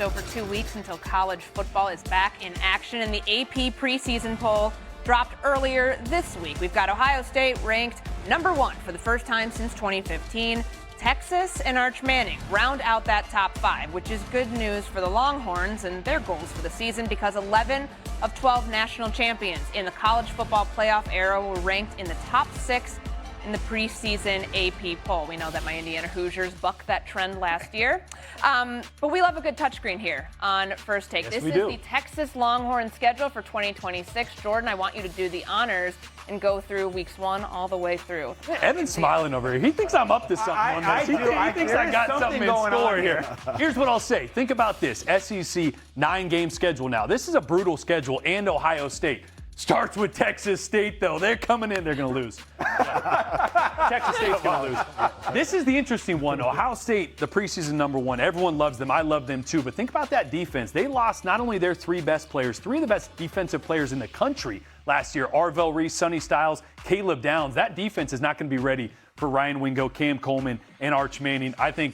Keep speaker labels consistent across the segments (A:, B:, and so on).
A: over 2 weeks until college football is back in action, and the AP preseason poll dropped earlier this week. We've got Ohio State ranked #1 for the first time since 2015. Texas and Arch Manning round out that top 5, which is good news for the Longhorns and their goals for the season, because 11 of 12 national champions in the college football playoff era were ranked in the top 6 in the preseason AP poll. We know that my Indiana Hoosiers bucked that trend last year. But we love a good touchscreen here on First Take.
B: Yes,
A: this is
B: do.
A: the Texas Longhorn schedule for 2026. Jordan, I want you to do the honors and go through weeks 1 all the way through.
B: Evan's smiling over here. He thinks I'm up to something on this. He thinks I got something in store here. Here's what I'll say. Think about this. SEC 9-game schedule now. This is a brutal schedule, and Ohio State. Starts with Texas State, though. They're coming in. They're going to lose. Texas State's going to lose. This is the interesting one. Ohio State, the preseason #1. Everyone loves them. I love them, too. But think about that defense. They lost not only their 3 best players, 3 of the best defensive players in the country last year. Arvell Reese, Sonny Styles, Caleb Downs. That defense is not going to be ready for Ryan Wingo, Cam Coleman, and Arch Manning. I think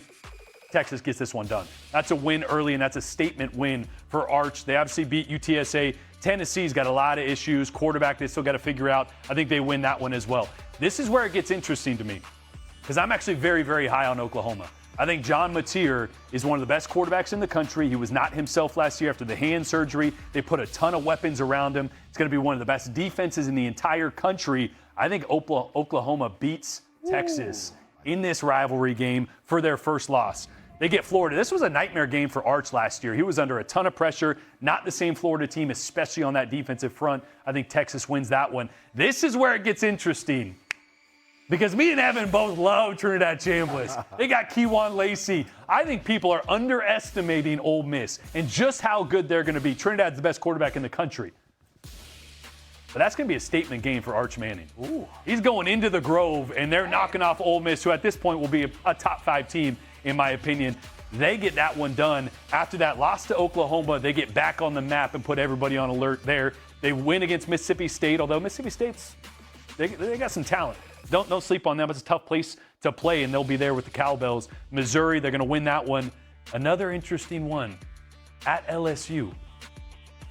B: Texas gets this one done. That's a win early, and that's a statement win for Arch. They obviously beat UTSA. Tennessee's got a lot of issues. Quarterback, they still got to figure out. I think they win that one as well. This is where it gets interesting to me, because I'm actually very, very high on Oklahoma. I think John Mateer is one of the best quarterbacks in the country. He was not himself last year after the hand surgery. They put a ton of weapons around him. It's going to be one of the best defenses in the entire country. I think Oklahoma beats Texas in this rivalry game for their first loss. They get Florida. This was a nightmare game for Arch last year. He was under a ton of pressure. Not the same Florida team, especially on that defensive front. I think Texas wins that one. This is where it gets interesting, because me and Evan both love Trinidad Chambliss. They got Kejuan Lacey. I think people are underestimating Ole Miss and just how good they're going to be. Trinidad's the best quarterback in the country. But that's going to be a statement game for Arch Manning. Ooh. He's going into the Grove, and they're knocking off Ole Miss, who at this point will be a top 5 team, in my opinion. They get that one done. After that loss to Oklahoma, they get back on the map and put everybody on alert there. They win against Mississippi State, although Mississippi State's, they got some talent. Don't sleep on them. It's a tough place to play, and they'll be there with the Cowbells. Missouri, they're going to win that one. Another interesting one at LSU.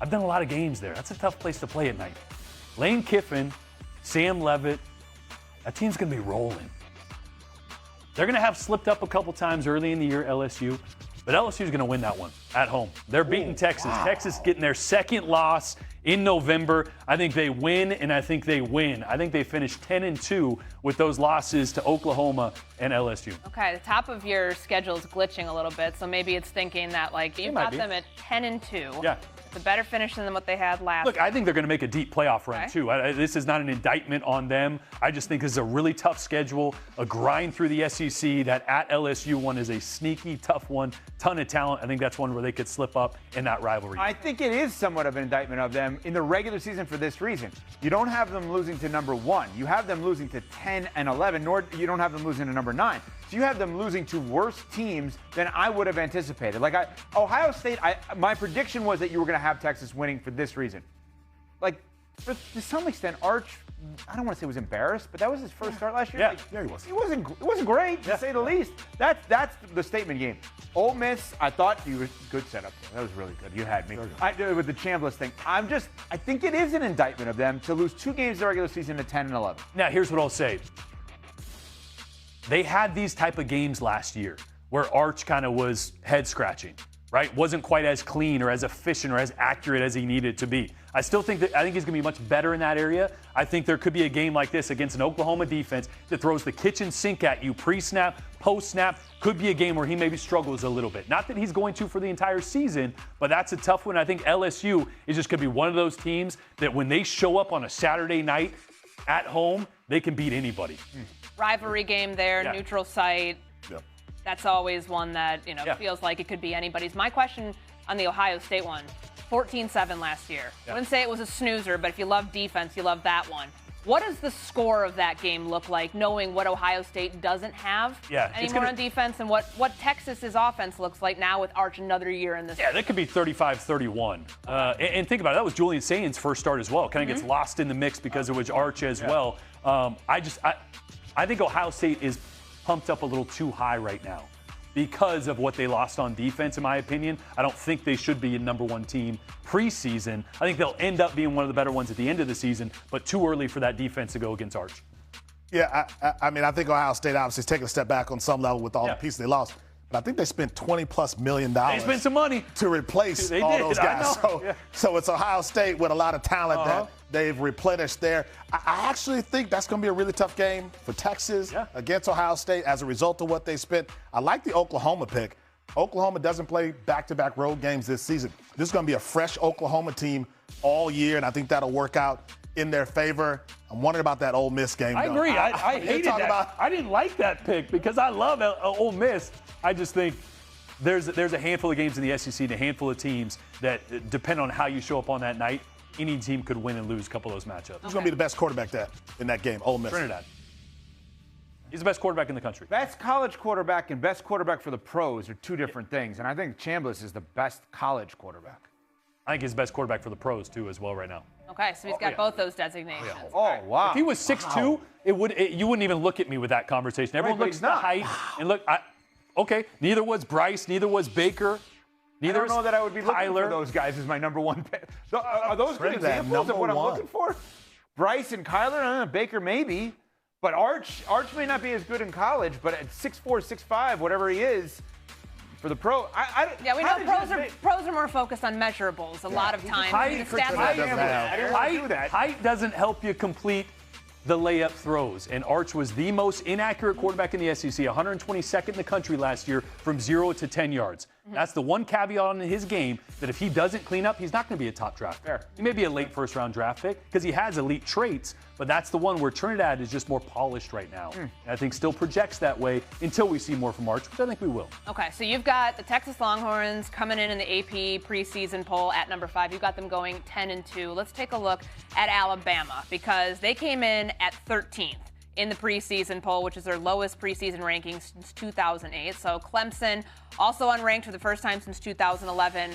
B: I've done a lot of games there. That's a tough place to play at night. Lane Kiffin, Sam Leavitt, that team's going to be rolling. They're going to have slipped up a couple times early in the year, LSU, but LSU's going to win that one at home. They're beating Texas. Wow. Texas getting their second loss in November. I think they win, and I think they win. I think they finish 10-2 with those losses to Oklahoma and LSU.
A: Okay, the top of your schedule is glitching a little bit, so maybe it's thinking that, like, you've got them at 10-2.
B: Yeah.
A: It's a better finish than what they had last.
B: Look, I think they're going to make a deep playoff run, too. This is not an indictment on them. I just think this is a really tough schedule, a grind through the SEC. That at LSU one is a sneaky, tough one, ton of talent. I think that's one where they could slip up in that rivalry.
C: I think it is somewhat of an indictment of them in the regular season for this reason. You don't have them losing to #1. You have them losing to 10 and 11, nor you don't have them losing to #9. So you have them losing to worse teams than I would have anticipated. Like Ohio State, my prediction was that you were going to have Texas winning for this reason. Like, to some extent, Arch, I don't want to say was embarrassed, but that was his first start last year.
B: Yeah,
C: like,
B: yeah, he was.
C: It wasn't great, to say the least. That's the statement game. Ole Miss, I thought you were good setup. That was really good. You had me. With the Chambliss thing. I think it is an indictment of them to lose 2 games in the regular season to 10 and 11.
B: Now, here's what I'll say. They had these type of games last year where Arch kind of was head-scratching, right? Wasn't quite as clean or as efficient or as accurate as he needed to be. I think he's going to be much better in that area. I think there could be a game like this against an Oklahoma defense that throws the kitchen sink at you pre-snap, post-snap. Could be a game where he maybe struggles a little bit. Not that he's going to for the entire season, but that's a tough one. I think LSU is just going to be one of those teams that when they show up on a Saturday night at home, they can beat anybody.
A: Rivalry game there, neutral site.
B: Yep.
A: That's always one that, feels like it could be anybody's. My question on the Ohio State one, 14-7 last year. I wouldn't say it was a snoozer, but if you love defense, you love that one. What does the score of that game look like, knowing what Ohio State doesn't have anymore on defense, and what Texas's offense looks like now with Arch another year in this?
B: Yeah, that could be 35-31. And think about it, that was Julian Saint's first start as well. Kind of gets lost in the mix because it was Arch as well. I think Ohio State is pumped up a little too high right now. because of what they lost on defense, in my opinion. I don't think they should be a number one team preseason. I think they'll end up being one of the better ones at the end of the season, but too early for that defense to go against Arch.
D: Yeah, I mean, I think Ohio State obviously is taking a step back on some level with all the pieces they lost. But I think they spent $20+ million.
B: They spent some money
D: to replace all those guys. So it's Ohio State with a lot of talent that they've replenished there. I actually think that's going to be a really tough game for Texas against Ohio State as a result of what they spent. I like the Oklahoma pick. Oklahoma doesn't play back-to-back road games this season. This is going to be a fresh Oklahoma team all year, and I think that'll work out in their favor. I'm wondering about that Ole Miss game.
B: I agree. I hated that. I didn't like that pick because I love Ole Miss. I just think there's a handful of games in the SEC and a handful of teams that depend on how you show up on that night. Any team could win and lose a couple of those matchups.
D: Who's going to be the best quarterback in that game? Ole Miss.
B: Trinidad. He's the best quarterback in the country.
C: Best college quarterback and best quarterback for the pros are two different things, and I think Chambliss is the best college quarterback.
B: I think he's the best quarterback for the pros, too, as well right now.
A: Okay, so he's got both those designations.
C: Oh, wow.
B: If he was 6'2", you wouldn't even look at me with that conversation. Everyone looks at the height. And look, neither was Bryce, neither was Baker. Neither
C: I don't know that I would be looking
B: Tyler.
C: for those guys as my number one pick. Are those good examples of what I'm looking for? Bryce and Kyler, I don't know, Baker maybe. But Arch may not be as good in college, but at 6'4", 6'5", whatever he is, for the pro,
A: we know pros are more focused on measurables a lot of times.
B: Height doesn't help you complete the layup throws. And Arch was the most inaccurate quarterback in the SEC, 122nd in the country last year from 0 to 10 yards. That's the one caveat on his game that if he doesn't clean up, he's not going to be a top draft pick. He may be a late first-round draft pick because he has elite traits, but that's the one where Trinidad is just more polished right now. And I think still projects that way until we see more from Arch, which I think we will.
A: Okay, so you've got the Texas Longhorns coming in the AP preseason poll at number 5. You've got them going 10-2. Let's take a look at Alabama because they came in at 13th. In the preseason poll, which is their lowest preseason ranking since 2008. So Clemson, also unranked for the first time since 2011.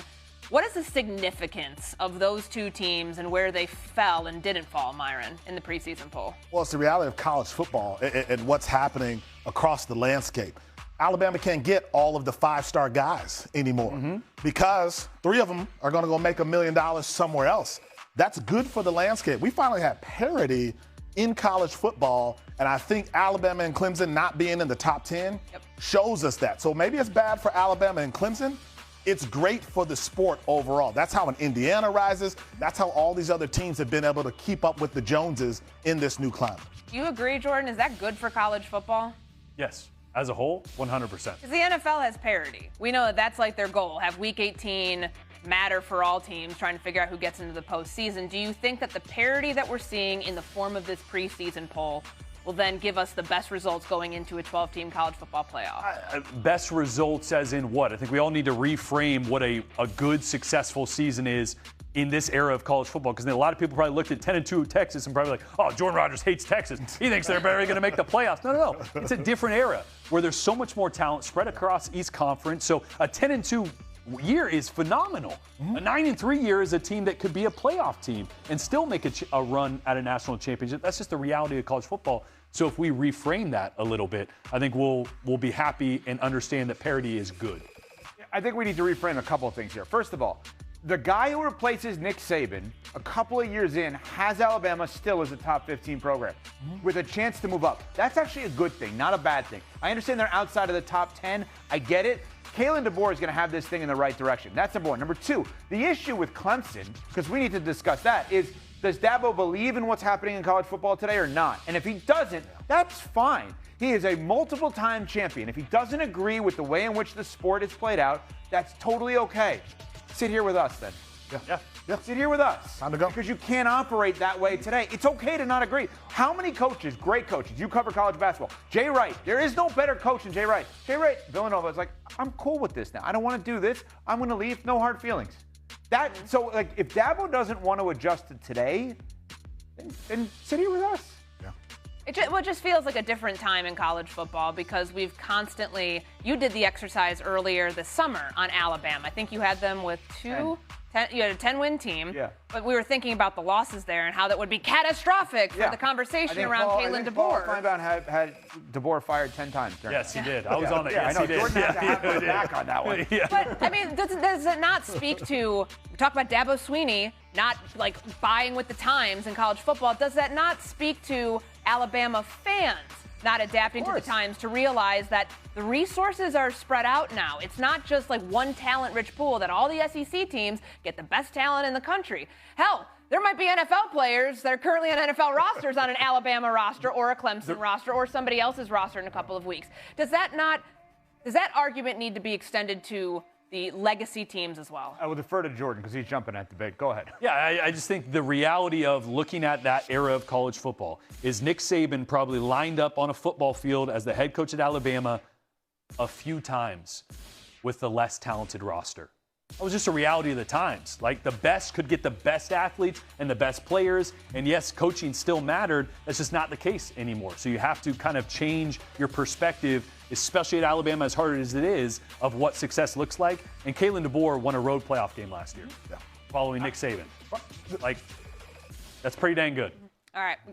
A: What is the significance of those two teams and where they fell and didn't fall, Myron, in the preseason poll?
D: Well, it's the reality of college football and what's happening across the landscape. Alabama can't get all of the five-star guys anymore because 3 of them are going to go make $1 million somewhere else. That's good for the landscape. We finally have parity in college football, and I think Alabama and Clemson not being in the top 10 shows us that. So maybe it's bad for Alabama and Clemson. It's great for the sport overall. That's how an Indiana rises. That's how all these other teams have been able to keep up with the Joneses in this new climate.
A: Do you agree, Jordan? Is that good for college football?
B: Yes. As a whole, 100%.
A: Because the NFL has parity. We know that that's like their goal. Have Week 18 matter for all teams, trying to figure out who gets into the postseason. Do you think that the parity that we're seeing in the form of this preseason poll will then give us the best results going into a 12-team college football playoff?
B: Best results as in what? I think we all need to reframe what a good, successful season is in this era of college football, because a lot of people probably looked at 10-2 Texas and probably like, oh, Jordan Rodgers hates Texas. He thinks they're barely going to make the playoffs. No. It's a different era where there's so much more talent spread across East Conference. So a 10-2 year is phenomenal. A 9-3 year is a team that could be a playoff team and still make a run at a national championship. That's just the reality of college football. So if we reframe that a little bit, I think we'll be happy and understand that parity is good.
C: I think we need to reframe a couple of things here. First of all, the guy who replaces Nick Saban a couple of years in has Alabama still as a top 15 program with a chance to move up. That's actually a good thing, not a bad thing. I understand they're outside of the top 10. I get it. Kalen DeBoer is going to have this thing in the right direction. That's number one. Number two, the issue with Clemson, because we need to discuss that, is does Dabo believe in what's happening in college football today or not? And if he doesn't, that's fine. He is a multiple-time champion. If he doesn't agree with the way in which the sport is played out, that's totally okay. Sit here with us then.
D: Yeah.
C: Sit here with us.
D: Time to go.
C: Because you can't operate that way today. It's okay to not agree. How many coaches, great coaches, you cover college basketball. Jay Wright, there is no better coach than Jay Wright. Jay Wright, Villanova is like, I'm cool with this now. I don't want to do this. I'm going to leave. No hard feelings. So if Dabo doesn't want to adjust to today, then sit here with us.
D: Yeah.
A: It just feels like a different time in college football because we've constantly, you did the exercise earlier this summer on Alabama. I think you had them with you had a 10-win team.
C: Yeah.
A: But we were thinking about the losses there and how that would be catastrophic for the conversation around Kalen DeBoer.
C: Finelbaum had DeBoer fired 10 times.
B: Yes, he did. I was on it.
C: Yeah,
B: yes,
C: I know.
B: he did.
C: Jordan had to have his back on that one.
B: Yeah.
A: But, I mean, does it not speak to, we talk about Dabo Swinney not, like, buying with the times in college football. Does that not speak to Alabama fans not adapting to the times to realize that the resources are spread out now? It's not just like one talent-rich pool that all the SEC teams get the best talent in the country. Hell, there might be NFL players that are currently on NFL rosters on an Alabama roster or a Clemson roster or somebody else's roster in a couple of weeks. Does that argument need to be extended to the legacy teams as well?
C: I will defer to Jordan because he's jumping at the bait. Go ahead.
B: Yeah, I just think the reality of looking at that era of college football is Nick Saban probably lined up on a football field as the head coach at Alabama a few times with the less talented roster. That was just a reality of the times. Like, the best could get the best athletes and the best players. And yes, coaching still mattered. That's just not the case anymore. So you have to kind of change your perspective, especially at Alabama, as hard as it is, of what success looks like. And Kalen DeBoer won a road playoff game last year following Nick Saban. Like, that's pretty dang good.
A: All right. We got